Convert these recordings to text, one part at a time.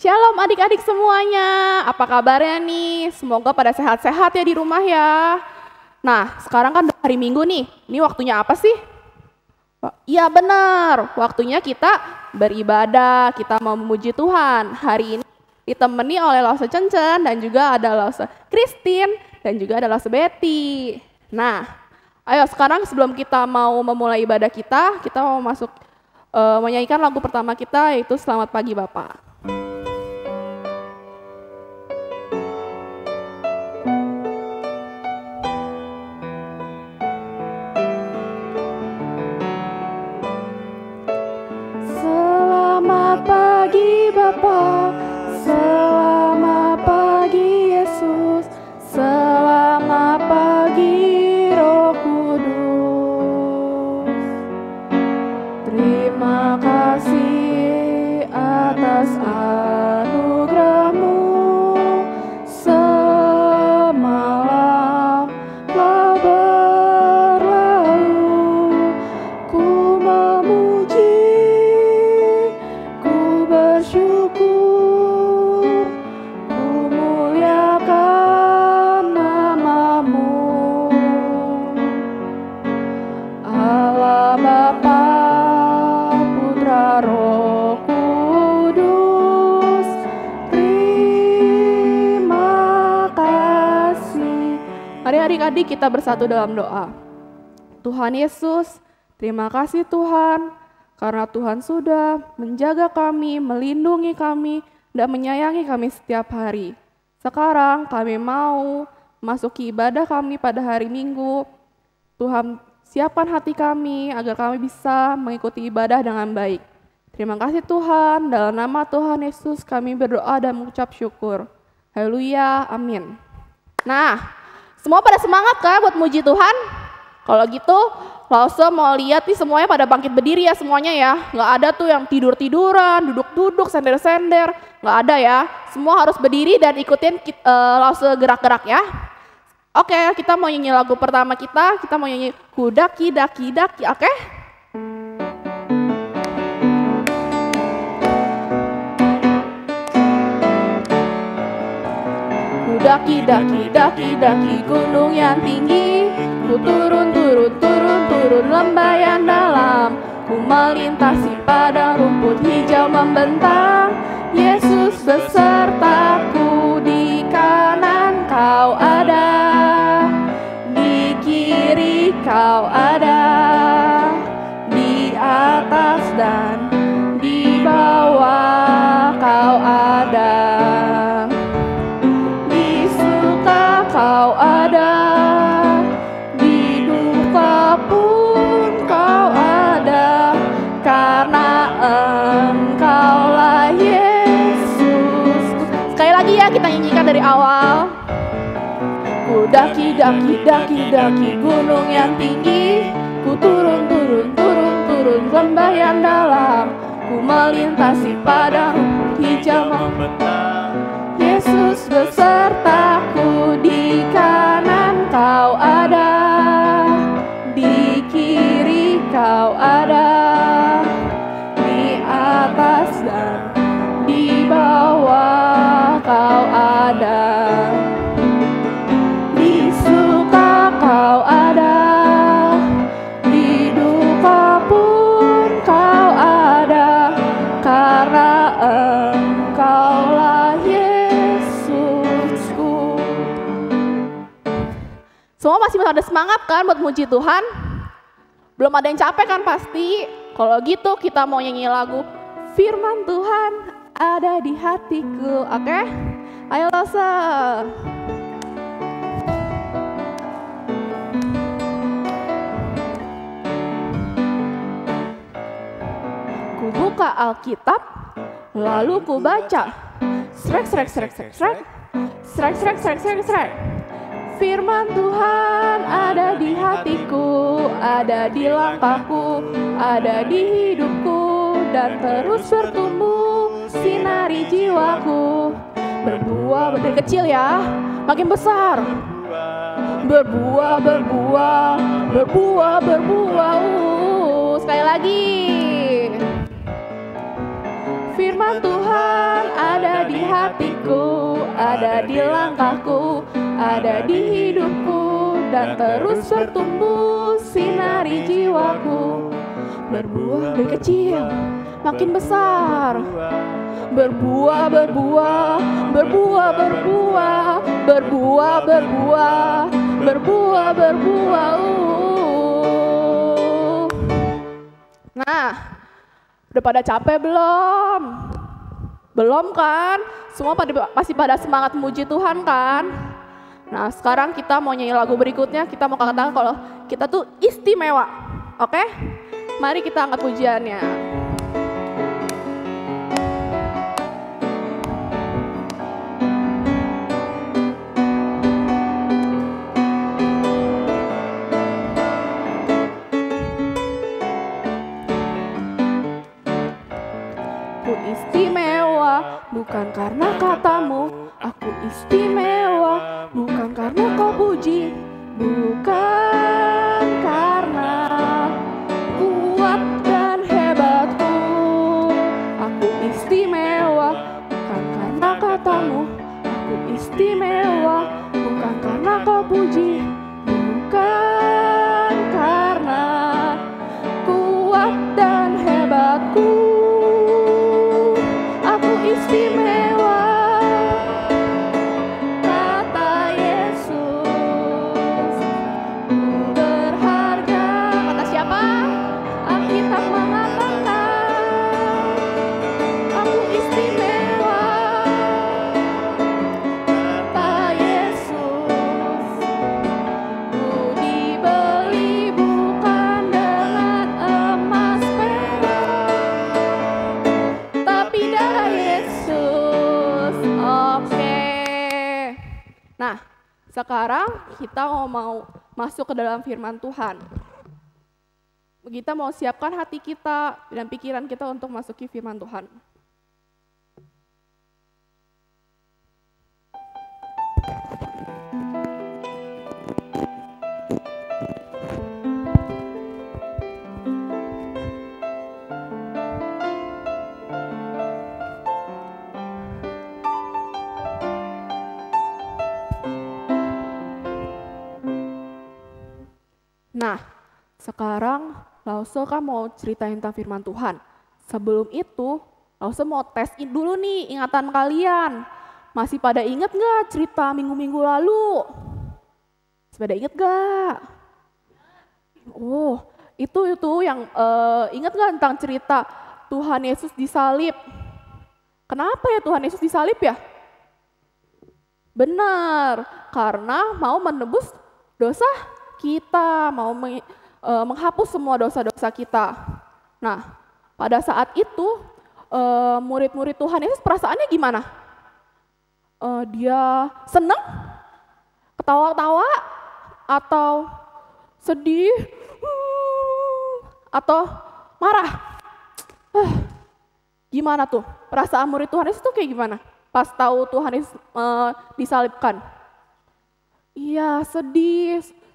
Shalom adik-adik semuanya, apa kabarnya nih? Semoga pada sehat-sehat ya di rumah ya. Nah, sekarang kan hari Minggu nih, ini waktunya apa sih? Iya benar, waktunya kita beribadah, kita mau memuji Tuhan. Hari ini ditemani oleh Lause Cencen dan juga ada Lause Christine dan juga ada Lause Betty. Nah, ayo sekarang sebelum kita mau memulai ibadah kita mau masuk menyanyikan lagu pertama kita yaitu Selamat Pagi Bapak. Selamat pagi Bapa, selamat pagi Yesus, selamat pagi Roh Kudus. Terima kasih atas anugerah-Mu, semalam telah berlalu, ku memuji, ku bersyukur, ku muliakan nama-Mu. Allah Bapa, Putra, Roh Kudus, terima kasih. Mari adik-adik kita bersatu dalam doa. Tuhan Yesus, terima kasih Tuhan, karena Tuhan sudah menjaga kami, melindungi kami, dan menyayangi kami setiap hari. Sekarang kami mau masuki ibadah kami pada hari Minggu. Tuhan siapkan hati kami agar kami bisa mengikuti ibadah dengan baik. Terima kasih Tuhan, dalam nama Tuhan Yesus kami berdoa dan mengucap syukur. Haleluya, amin. Nah, semua pada semangat kan buat muji Tuhan? Kalau gitu, Lause mau lihat nih semuanya pada bangkit berdiri ya semuanya ya. Nggak ada tuh yang tidur-tiduran, duduk-duduk, sender-sender. Nggak ada ya. Semua harus berdiri dan ikutin Lause gerak-gerak ya. Oke, kita mau nyanyi lagu pertama kita mau nyanyi Kudaki Daki Daki, oke? Kudaki daki daki daki gunung yang tinggi, ku turun lembah yang dalam, ku melintasi padang rumput hijau membentang. Yesus besertaku, di kanan Kau ada, di kiri Kau ada, di atas dan di bawah Kau ada, di suka Kau ada, di duka pun Kau ada, karena Engkaulah Yesus. Sekali lagi ya, kita nyanyikan dari awal. Ku daki gunung yang tinggi, ku turun lembah yang dalam, ku melintasi padang hijau membentang. Yesus besertaku, di kanan Kau ada, di kiri Kau ada, di atas dan di bawah Kau ada, di suka Kau ada, di duka pun Kau ada, karena Engkaulah Yesusku. Semua masih ada semangat kan buat muji Tuhan? Belum ada yang capek kan pasti? Kalau gitu kita mau nyanyi lagu Firman Tuhan ada di hatiku, oke? Ayo Lause. Ku buka Alkitab, lalu ku baca. Srek. Firman Tuhan ada di hatiku, ada di langkahku, ada di hidupku, dan terus bertumbuh sinari jiwaku. Berbuah dari kecil ya, makin besar. Berbuah. Sekali lagi. Firman Tuhan ada hatiku, ada di langkahku, ada di hidupku, dan terus bertumbuh sinari jiwaku. Berbuah dari kecil makin besar, berbuah, berbuah, berbuah, berbuah, berbuah, berbuah, berbuah, berbuah. Nah, udah pada capek belum? Belum kan? Semua masih pada semangat memuji Tuhan kan? Nah, sekarang kita mau nyanyi lagu berikutnya. Kita mau katakan kalau kita tuh istimewa. Oke? Mari kita angkat pujiannya. Aku istimewa bukan karena katamu, aku istimewa bukan karena kau puji, bukan karena kuat dan hebatku. Aku istimewa bukan karena katamu, aku istimewa bukan karena kau puji, bukan karena kuat dan hebatku. Istimewa, kata Yesus, ku berharga. Kata siapa? Alkitab mengatakan, aku istimewa, kata Yesus, ku dibeli bukan dengan emas perak, tapi darah Yesus. Oke. Nah, sekarang kita mau masuk ke dalam firman Tuhan. Kita mau siapkan hati kita dan pikiran kita untuk masuki firman Tuhan. Nah, sekarang Lause kan mau ceritain tentang firman Tuhan. Sebelum itu, Lause mau tes dulu nih ingatan kalian. Masih pada ingat nggak cerita minggu-minggu lalu? Masih pada ingat nggak? Oh, itu yang ingat nggak tentang cerita Tuhan Yesus disalib? Kenapa ya Tuhan Yesus disalib ya? Benar, karena mau menebus dosa kita, mau menghapus semua dosa-dosa kita. Nah, pada saat itu murid-murid Tuhan Yesus perasaannya gimana? Dia senang, ketawa-tawa, atau sedih, atau marah? Gimana tuh? Perasaan murid Tuhan Yesus tuh kayak gimana? Pas tahu Tuhan Yesus disalibkan? Iya,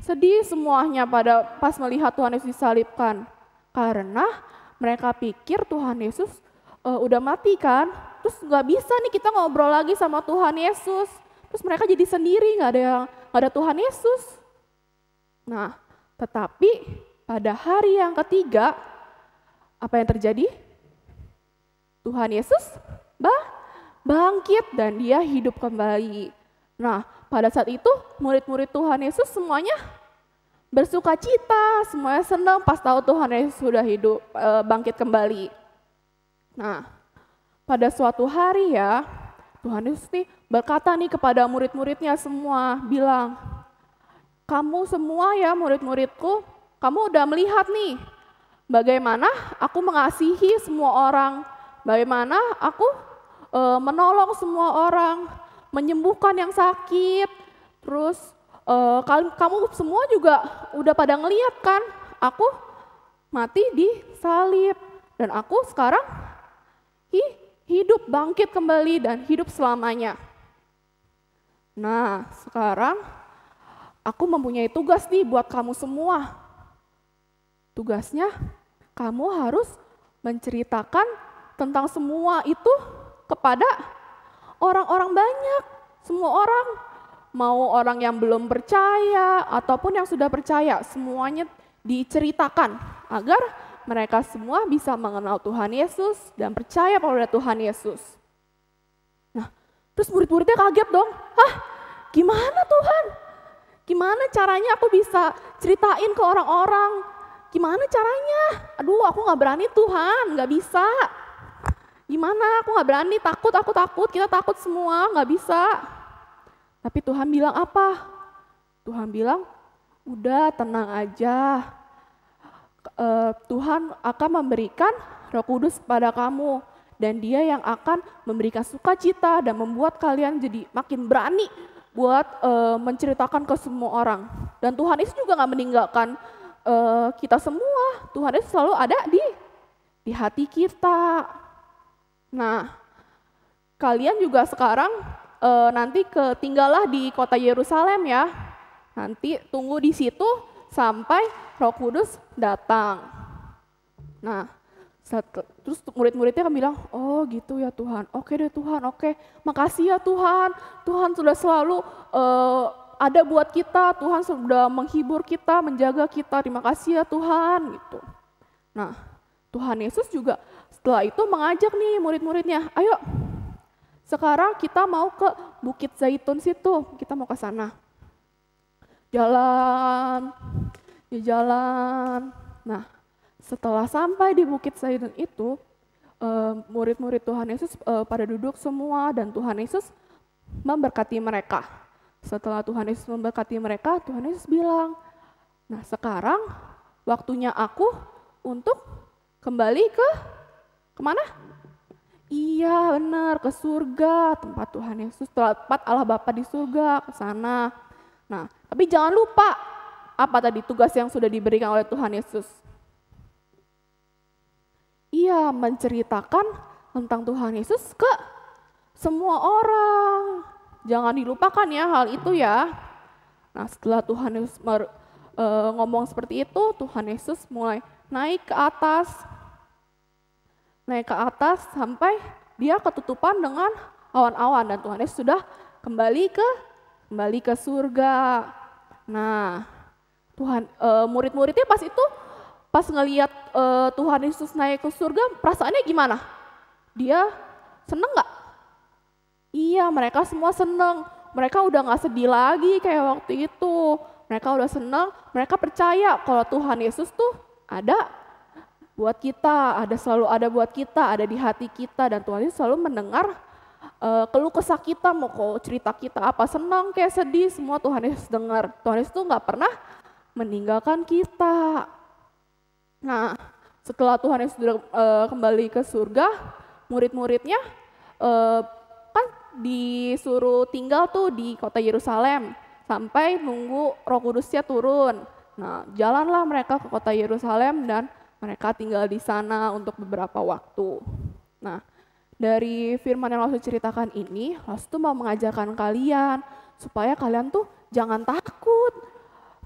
sedih semuanya pas melihat Tuhan Yesus disalibkan. Karena mereka pikir Tuhan Yesus udah mati kan, terus nggak bisa nih kita ngobrol lagi sama Tuhan Yesus. Terus mereka jadi sendiri, nggak ada Tuhan Yesus. Nah, tetapi pada hari yang ketiga, apa yang terjadi? Tuhan Yesus bangkit dan dia hidup kembali. Nah, pada saat itu murid-murid Tuhan Yesus semuanya bersuka cita, semuanya senang pas tahu Tuhan Yesus sudah hidup, bangkit kembali. Nah, pada suatu hari ya, Tuhan Yesus nih berkata nih kepada murid-muridnya semua, bilang, kamu semua ya murid-muridku, kamu udah melihat nih bagaimana aku mengasihi semua orang, bagaimana aku menolong semua orang, menyembuhkan yang sakit, terus kamu semua juga udah pada ngeliat kan, aku mati di salib dan aku sekarang hidup bangkit kembali dan hidup selamanya. Nah, sekarang aku mempunyai tugas nih buat kamu semua. Tugasnya kamu harus menceritakan tentang semua itu kepada orang-orang banyak, semua orang, mau orang yang belum percaya ataupun yang sudah percaya, semuanya diceritakan agar mereka semua bisa mengenal Tuhan Yesus dan percaya pada Tuhan Yesus. Nah, terus murid-muridnya kaget dong, hah gimana Tuhan? Gimana caranya aku bisa ceritain ke orang-orang? Gimana caranya? Aduh aku gak berani Tuhan, gak bisa. Gimana? Aku gak berani, takut, aku takut, kita takut semua, gak bisa. Tapi Tuhan bilang apa? Tuhan bilang, udah tenang aja. Tuhan akan memberikan Roh Kudus pada kamu. Dan Dia yang akan memberikan sukacita dan membuat kalian jadi makin berani buat menceritakan ke semua orang. Dan Tuhan Yesus juga gak meninggalkan kita semua. Tuhan Yesus selalu ada di hati kita. Nah, kalian juga sekarang nanti tinggallah di kota Yerusalem ya. Nanti tunggu di situ sampai Roh Kudus datang. Nah, terus murid-muridnya kan bilang, oh gitu ya Tuhan, oke deh Tuhan, oke. Makasih ya Tuhan, Tuhan sudah selalu ada buat kita, Tuhan sudah menghibur kita, menjaga kita, terima kasih ya Tuhan gitu. Nah, Tuhan Yesus juga setelah itu mengajak nih murid-muridnya, ayo sekarang kita mau ke Bukit Zaitun situ, kita mau ke sana. Jalan. Nah, setelah sampai di Bukit Zaitun itu, murid-murid Tuhan Yesus pada duduk semua dan Tuhan Yesus memberkati mereka. Setelah Tuhan Yesus memberkati mereka, Tuhan Yesus bilang, nah sekarang waktunya aku untuk kembali kemana? Iya benar, ke surga, tempat Tuhan Yesus, tempat Allah Bapa di surga, ke sana. Nah, tapi jangan lupa, apa tadi tugas yang sudah diberikan oleh Tuhan Yesus? Iya, menceritakan tentang Tuhan Yesus ke semua orang. Jangan dilupakan ya hal itu ya. Nah, setelah Tuhan Yesus ngomong seperti itu, Tuhan Yesus mulai naik ke atas sampai dia ketutupan dengan awan-awan dan Tuhan Yesus sudah kembali ke surga. Nah, murid-muridnya pas ngelihat Tuhan Yesus naik ke surga, perasaannya gimana? Dia seneng nggak? Iya, mereka semua seneng. Mereka udah nggak sedih lagi kayak waktu itu. Mereka udah seneng. Mereka percaya kalau Tuhan Yesus tuh ada buat kita, selalu ada buat kita, ada di hati kita, dan Tuhan Yesus selalu mendengar keluh kesah kita, mau cerita kita apa senang kayak sedih, semua Tuhan Yesus dengar. Tuhan Yesus tuh nggak pernah meninggalkan kita. Nah, setelah Tuhan Yesus sudah kembali ke surga, murid-muridnya kan disuruh tinggal tuh di kota Yerusalem sampai nunggu Roh Kudusnya turun. Nah, jalanlah mereka ke kota Yerusalem dan mereka tinggal di sana untuk beberapa waktu. Nah, dari firman yang Laus ceritakan ini, Laus tuh mau mengajarkan kalian supaya kalian tuh jangan takut.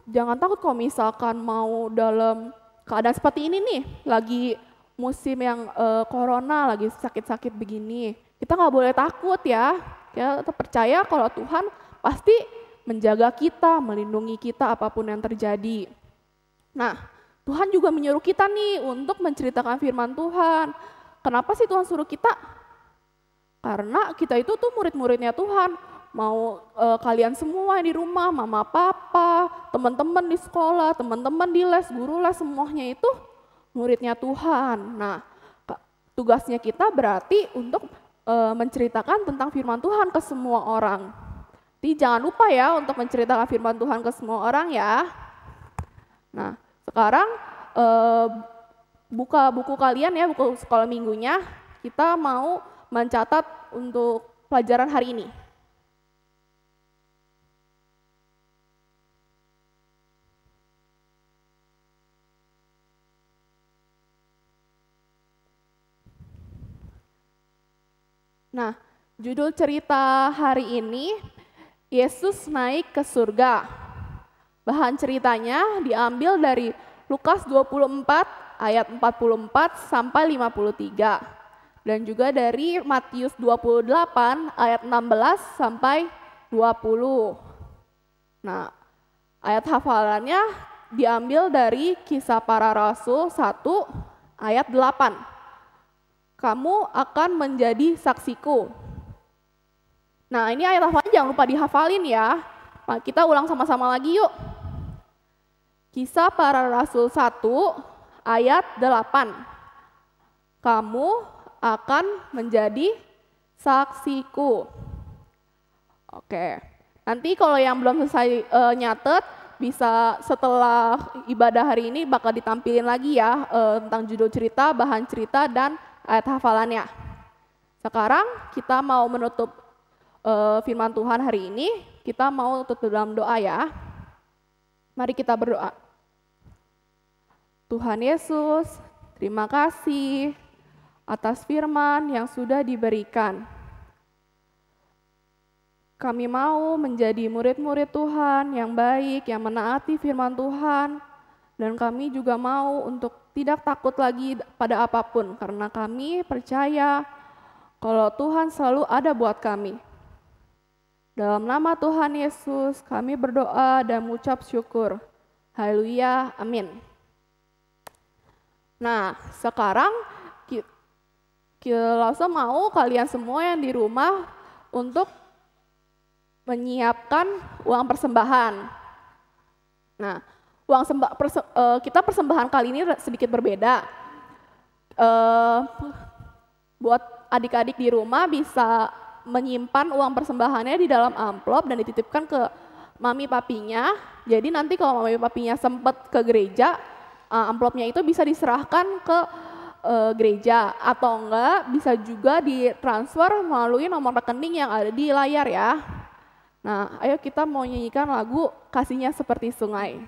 Jangan takut kalau misalkan mau dalam keadaan seperti ini nih, lagi musim yang corona, lagi sakit-sakit begini. Kita nggak boleh takut ya. Kita percaya kalau Tuhan pasti menjaga kita, melindungi kita apapun yang terjadi. Nah, Tuhan juga menyuruh kita nih untuk menceritakan firman Tuhan. Kenapa sih Tuhan suruh kita? Karena kita itu tuh murid-muridnya Tuhan. Mau kalian semua di rumah, mama, papa, teman-teman di sekolah, teman-teman di les, guru les, semuanya itu muridnya Tuhan. Nah, tugasnya kita berarti untuk menceritakan tentang firman Tuhan ke semua orang. Jadi jangan lupa ya untuk menceritakan firman Tuhan ke semua orang ya. Nah, sekarang buka buku kalian ya, buku sekolah minggunya. Kita mau mencatat untuk pelajaran hari ini. Nah, judul cerita hari ini, Yesus naik ke surga. Bahan ceritanya diambil dari Lukas 24 ayat 44 sampai 53. dan juga dari Matius 28 ayat 16 sampai 20. Nah, ayat hafalannya diambil dari Kisah Para Rasul 1 ayat 8. Kamu akan menjadi saksiku. Nah, ini ayat hafalan jangan lupa dihafalin ya. Nah, kita ulang sama-sama lagi yuk. Kisah Para Rasul 1 ayat 8. Kamu akan menjadi saksiku. Oke. Nanti kalau yang belum selesai nyatet, bisa setelah ibadah hari ini bakal ditampilin lagi ya tentang judul cerita, bahan cerita, dan ayat hafalannya. Sekarang kita mau menutup firman Tuhan hari ini, kita mau tutup dalam doa ya. Mari kita berdoa. Tuhan Yesus, terima kasih atas firman yang sudah diberikan. Kami mau menjadi murid-murid Tuhan yang baik, yang menaati firman Tuhan, dan kami juga mau untuk tidak takut lagi pada apapun, karena kami percaya kalau Tuhan selalu ada buat kami. Dalam nama Tuhan Yesus, kami berdoa dan mengucap syukur. Haleluya, amin. Nah, sekarang kita mau kalian semua yang di rumah untuk menyiapkan uang persembahan. Nah, kita persembahan kali ini sedikit berbeda. Buat adik-adik di rumah bisa menyimpan uang persembahannya di dalam amplop dan dititipkan ke mami papinya. Jadi nanti kalau mami papinya sempat ke gereja, amplopnya itu bisa diserahkan ke gereja, atau enggak bisa juga ditransfer melalui nomor rekening yang ada di layar ya. Nah, ayo kita mau nyanyikan lagu Kasihnya Seperti Sungai.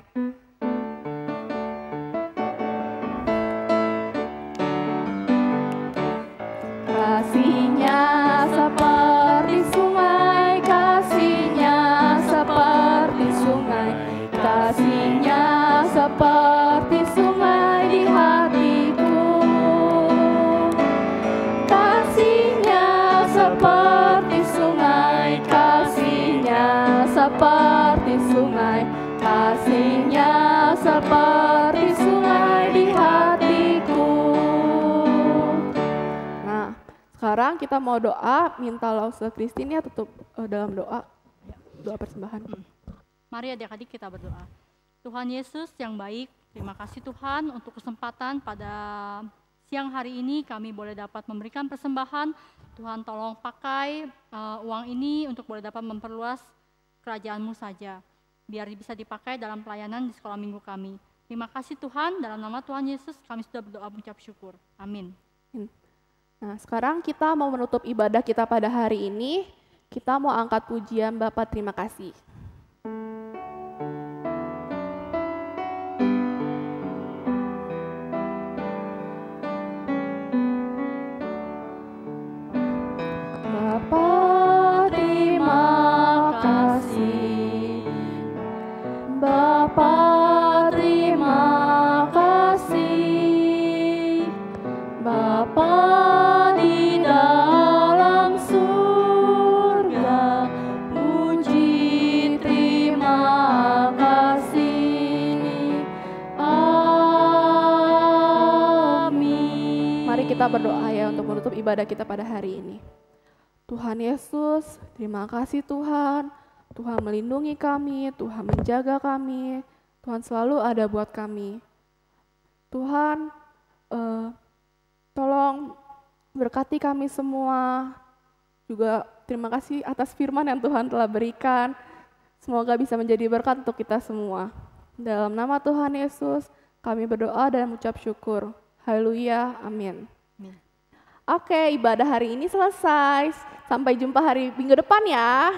Kasihnya seperti sungai, kasihnya seperti sungai, kasihnya seperti sungai di hatiku. Kasihnya seperti sungai, kasihnya seperti sungai, kasihnya seperti sungai di hatiku. Nah, sekarang kita mau doa, minta Lause Christine ya tutup dalam doa persembahan. Mari adik-adik kita berdoa. Tuhan Yesus yang baik, terima kasih Tuhan untuk kesempatan pada siang hari ini kami boleh dapat memberikan persembahan. Tuhan tolong pakai uang ini untuk boleh dapat memperluas kerajaan-Mu saja, biar bisa dipakai dalam pelayanan di sekolah minggu kami. Terima kasih Tuhan, dalam nama Tuhan Yesus kami sudah berdoa mengucap syukur. Amin. Nah, sekarang kita mau menutup ibadah kita pada hari ini. Kita mau angkat pujian Bapa terima kasih. Kita berdoa ya untuk menutup ibadah kita pada hari ini. Tuhan Yesus, terima kasih Tuhan. Tuhan melindungi kami, Tuhan menjaga kami, Tuhan selalu ada buat kami. Tuhan, tolong berkati kami semua. Juga terima kasih atas firman yang Tuhan telah berikan. Semoga bisa menjadi berkat untuk kita semua. Dalam nama Tuhan Yesus, kami berdoa dan mengucap syukur. Haleluya, amin. Oke, ibadah hari ini selesai. Sampai jumpa hari minggu depan ya.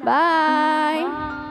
Bye.